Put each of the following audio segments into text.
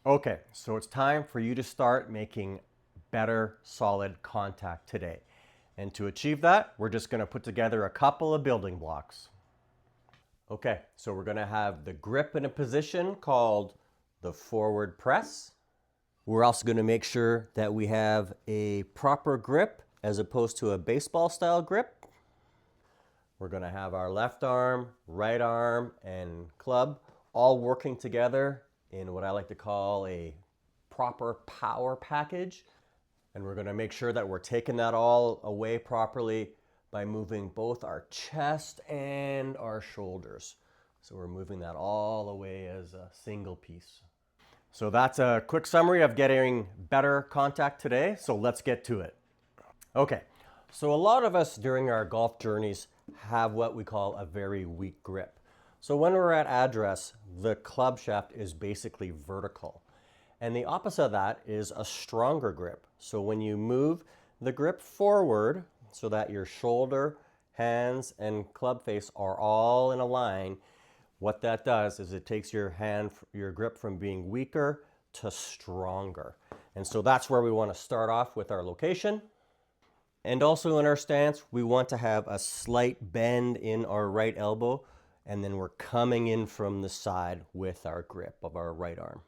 Okay, so it's time for you to start making better solid contact today. And to achieve that, we're just going to put together a couple of building blocks. Okay, so we're going to have the grip in a position called the forward press. We're also going to make sure that we have a proper grip as opposed to a baseball style grip. We're going to have our left arm, right arm, and club all working together in what I like to call a proper power package. And we're going to make sure that we're taking that all away properly by moving both our chest and our shoulders. So we're moving that all away as a single piece. So that's a quick summary of getting better contact today. So let's get to it. Okay, so a lot of us during our golf journeys have what we call a very weak grip. So when we're at address, the club shaft is basically vertical. And the opposite of that is a stronger grip. So when you move the grip forward so that your shoulder, hands, and club face are all in a line, what that does is it takes your grip from being weaker to stronger. And so that's where we want to start off with our location. And also in our stance, we want to have a slight bend in our right elbow, and then we're coming in from the side with our grip of our right arm.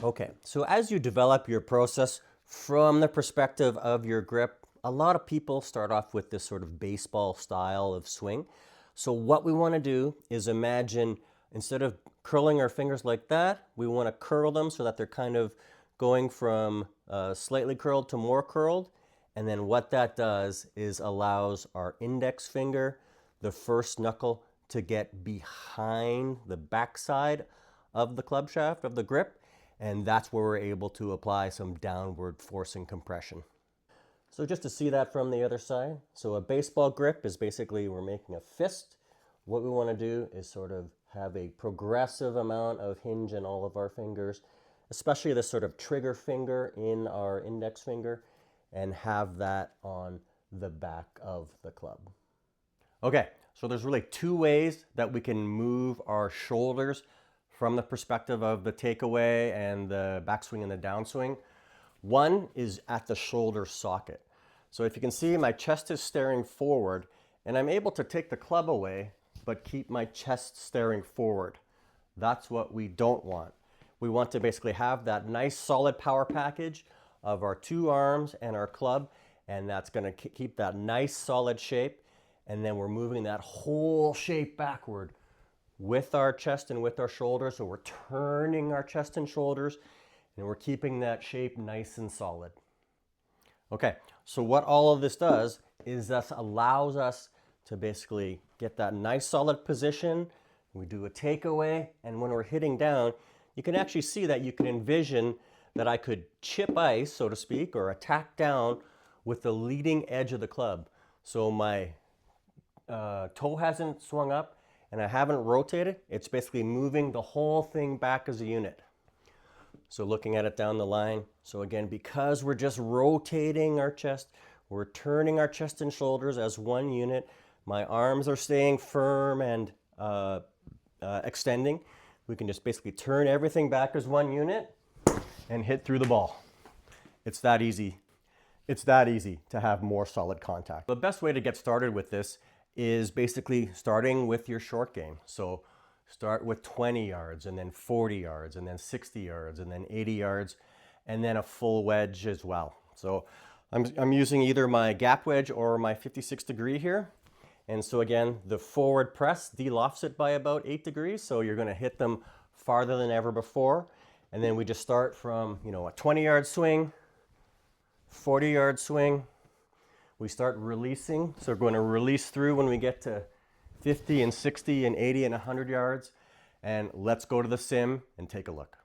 Okay, so as you develop your process from the perspective of your grip, a lot of people start off with this sort of baseball style of swing. So what we want to do is imagine, instead of curling our fingers like that, we want to curl them so that they're kind of going from slightly curled to more curled. And then what that does is allows our index finger, the first knuckle, to get behind the backside of the club shaft of the grip. And that's where we're able to apply some downward force and compression. So just to see that from the other side. So a baseball grip is basically we're making a fist. What we want to do is sort of have a progressive amount of hinge in all of our fingers, especially this sort of trigger finger in our index finger, and have that on the back of the club. Okay, so there's really two ways that we can move our shoulders from the perspective of the takeaway and the backswing and the downswing. One is at the shoulder socket. So if you can see, my chest is staring forward, and I'm able to take the club away, but keep my chest staring forward. That's what we don't want. We want to basically have that nice solid power package of our two arms and our club, and that's going to keep that nice solid shape. And then we're moving that whole shape backward with our chest and with our shoulders. So we're turning our chest and shoulders, and we're keeping that shape nice and solid. Okay, so what all of this does is this allows us to basically get that nice solid position. We do a takeaway, and when we're hitting down, you can actually see that you can envision that I could chip ice, so to speak, or attack down with the leading edge of the club. So my toe hasn't swung up and I haven't rotated. It's basically moving the whole thing back as a unit. So looking at it down the line. So again, because we're just rotating our chest, we're turning our chest and shoulders as one unit. My arms are staying firm and extending. We can just basically turn everything back as one unit and hit through the ball. It's that easy. It's that easy to have more solid contact. The best way to get started with this is basically starting with your short game. So start with 20 yards and then 40 yards and then 60 yards and then 80 yards and then a full wedge as well. So I'm using either my gap wedge or my 56 degree here. And so again, the forward press de-lofts it by about 8 degrees. So you're going to hit them farther than ever before. And then we just start from, a 20-yard swing, 40-yard swing. We start releasing. So we're going to release through when we get to 50 and 60 and 80 and 100 yards. And let's go to the sim and take a look.